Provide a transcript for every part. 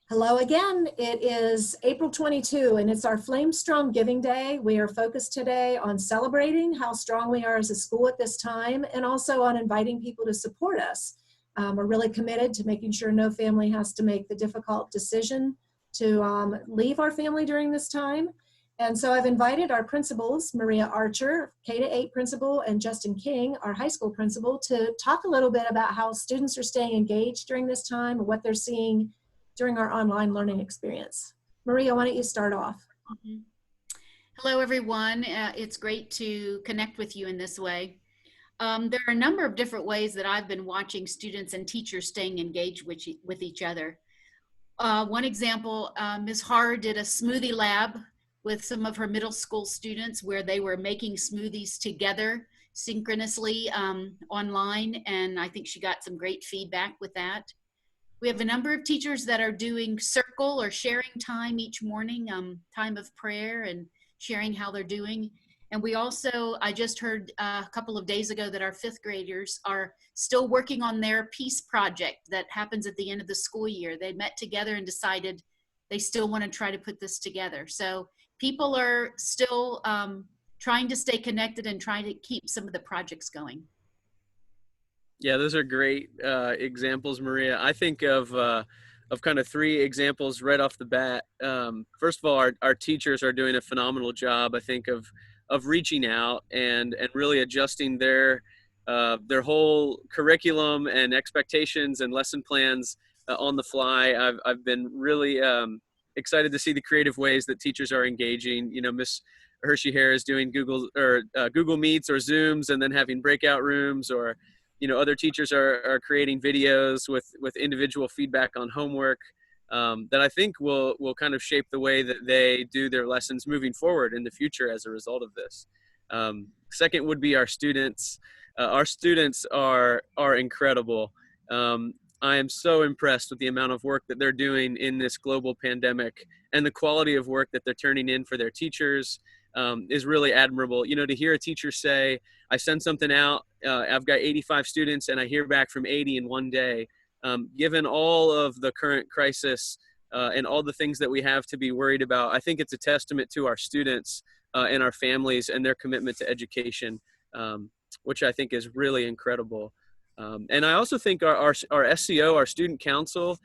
Hello again. It is April 22 and it's our Flame Strong Giving Day. We are focused today on celebrating how strong we are as a school at this time and also on inviting people to support us. We're really committed to making sure no family has to make the difficult decision to leave our family during this time. And so I've invited our principals, Maria Archer, K-8 principal, and Justin King, our high school principal, to talk a little bit about how students are staying engaged during this time and what they're seeing during our online learning experience. Maria, why don't you start off? Hello, everyone. It's great to connect with you in this way. There are a number of different ways that I've been watching students and teachers staying engaged with each other. One example, Ms. Har did a smoothie lab with some of her middle school students where they were making smoothies together synchronously online, and I think she got some great feedback with that. We have a number of teachers that are doing circle or sharing time each morning, time of prayer and sharing how they're doing. And we also, I just heard a couple of days ago that our fifth graders are still working on their peace project that happens at the end of the school year. They met together and decided they still want to try to put this together. So people are still trying to stay connected and trying to keep some of the projects going. Yeah, those are great examples, Maria. I think of kind of three examples right off the bat. First of all, our teachers are doing a phenomenal job, I think, of reaching out and really adjusting their whole curriculum and expectations and lesson plans on the fly. I've been really excited to see the creative ways that teachers are engaging. You know, Miss Hershey Hare is doing Google Meets or Zooms, and then having breakout rooms, or other teachers are creating videos with individual feedback on homework that I think will kind of shape the way that they do their lessons moving forward in the future as a result of this. Second would be our students. Our students are incredible. I am so impressed with the amount of work that they're doing in this global pandemic, and the quality of work that they're turning in for their teachers is really admirable. To hear a teacher say, I send something out, I've got 85 students and I hear back from 80 in one day. Given all of the current crisis and all the things that we have to be worried about, I think it's a testament to our students and our families and their commitment to education, which I think is really incredible. And I also think our SCO, our student council,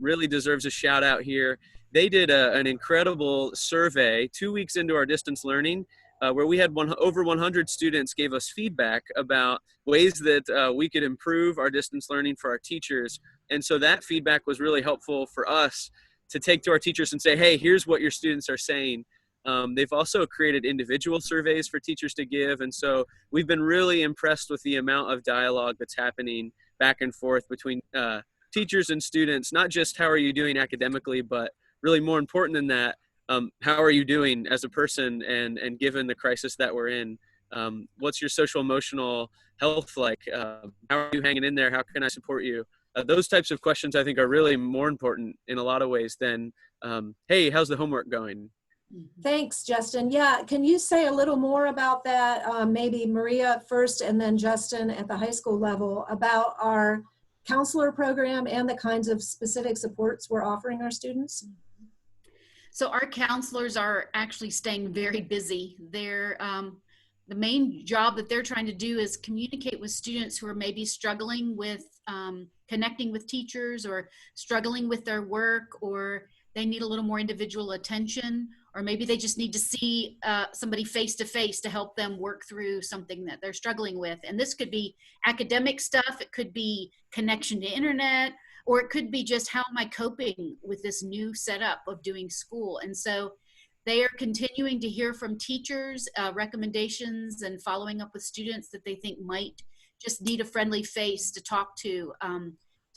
really deserves a shout out here. They did an incredible survey 2 weeks into our distance learning, where we had over 100 students gave us feedback about ways that we could improve our distance learning for our teachers. And so that feedback was really helpful for us to take to our teachers and say, hey, here's what your students are saying. They've also created individual surveys for teachers to give. And so we've been really impressed with the amount of dialogue that's happening back and forth between teachers and students, not just how are you doing academically, but really more important than that, how are you doing as a person, and given the crisis that we're in, what's your social emotional health like? How are you hanging in there? How can I support you? Those types of questions I think are really more important in a lot of ways than, hey, how's the homework going? Thanks, Justin. Yeah, can you say a little more about that? Maybe Maria first and then Justin at the high school level, about our counselor program and the kinds of specific supports we're offering our students? So our counselors are actually staying very busy. The main job that they're trying to do is communicate with students who are maybe struggling with connecting with teachers, or struggling with their work, or they need a little more individual attention, or maybe they just need to see somebody face to face to help them work through something that they're struggling with. And this could be academic stuff, it could be connection to internet, or it could be just how am I coping with this new setup of doing school. And so they are continuing to hear from teachers, recommendations, and following up with students that they think might just need a friendly face to talk to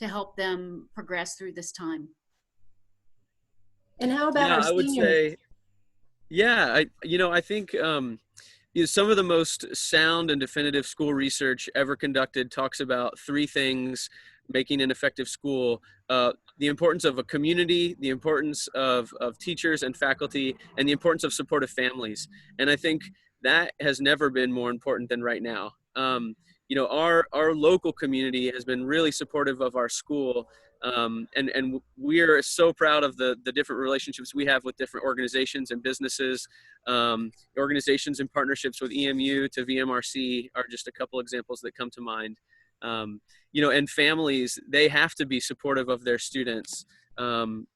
help them progress through this time. And how about our I would seniors? say, I think some of the most sound and definitive school research ever conducted talks about three things making an effective school: the importance of a community, the importance of teachers and faculty, and the importance of supportive families. And I think that has never been more important than right now. Our local community has been really supportive of our school. And we are so proud of the different relationships we have with different organizations and businesses. Organizations and partnerships with EMU to VMRC are just a couple examples that come to mind. And families, they have to be supportive of their students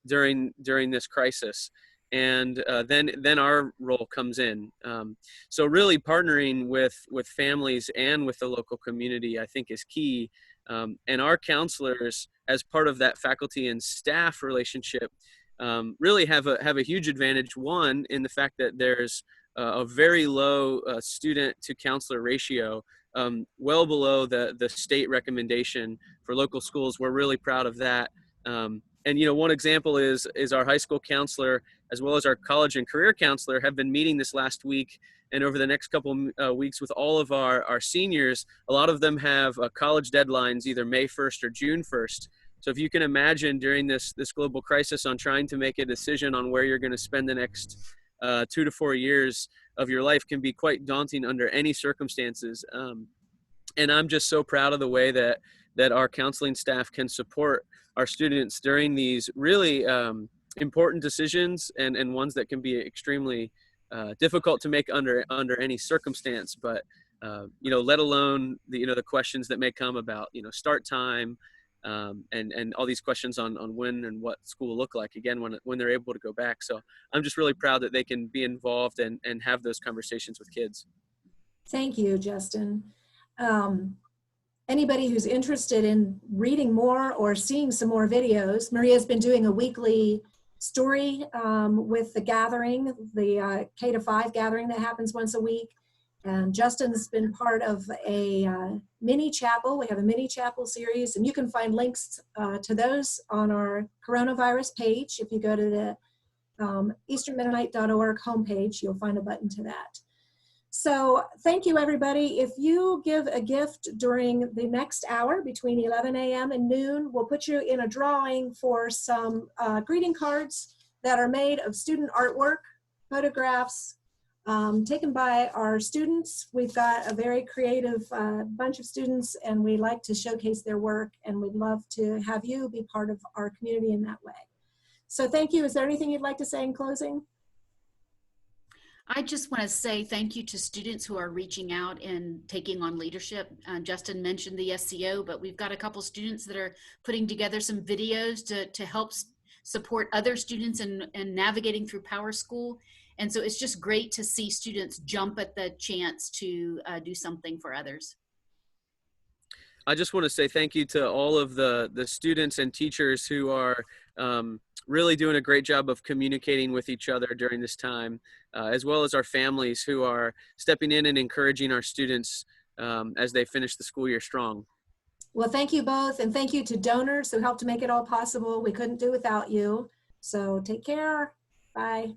during this crisis. And then our role comes in. So really partnering with families and with the local community, I think, is key. And our counselors, as part of that faculty and staff relationship, really have a huge advantage. One, in the fact that there's a very low student to counselor ratio, well below the state recommendation for local schools. We're really proud of that. And one example is our high school counselor, as well as our college and career counselor, have been meeting this last week and over the next couple weeks with all of our seniors. A lot of them have college deadlines, either May 1st or June 1st. So if you can imagine during this global crisis on trying to make a decision on where you're going to spend the next 2 to 4 years of your life can be quite daunting under any circumstances. And I'm just so proud of the way that our counseling staff can support our students during these really important decisions and ones that can be extremely difficult to make under any circumstance. But let alone the questions that may come about start time, and all these questions on when and what school will look like again when they're able to go back. So I'm just really proud that they can be involved and have those conversations with kids. Thank you, Justin. Anybody who's interested in reading more or seeing some more videos, Maria's been doing a weekly story with the gathering, the K-5 gathering that happens once a week. And Justin's been part of a mini chapel. We have a mini chapel series, and you can find links to those on our coronavirus page. If you go to the easternmennonite.org homepage, you'll find a button to that. So thank you, everybody. If you give a gift during the next hour between 11 a.m. and noon, we'll put you in a drawing for some greeting cards that are made of student artwork, photographs, taken by our students. We've got a very creative bunch of students, and we like to showcase their work, and we'd love to have you be part of our community in that way. So thank you. Is there anything you'd like to say in closing? I just want to say thank you to students who are reaching out and taking on leadership. Justin mentioned the SCO, but we've got a couple students that are putting together some videos to help support other students in navigating through PowerSchool. And so it's just great to see students jump at the chance to do something for others. I just want to say thank you to all of the students and teachers who are really doing a great job of communicating with each other during this time, as well as our families who are stepping in and encouraging our students as they finish the school year strong. Well, thank you both, and thank you to donors who helped to make it all possible. We couldn't do without you. So take care. Bye.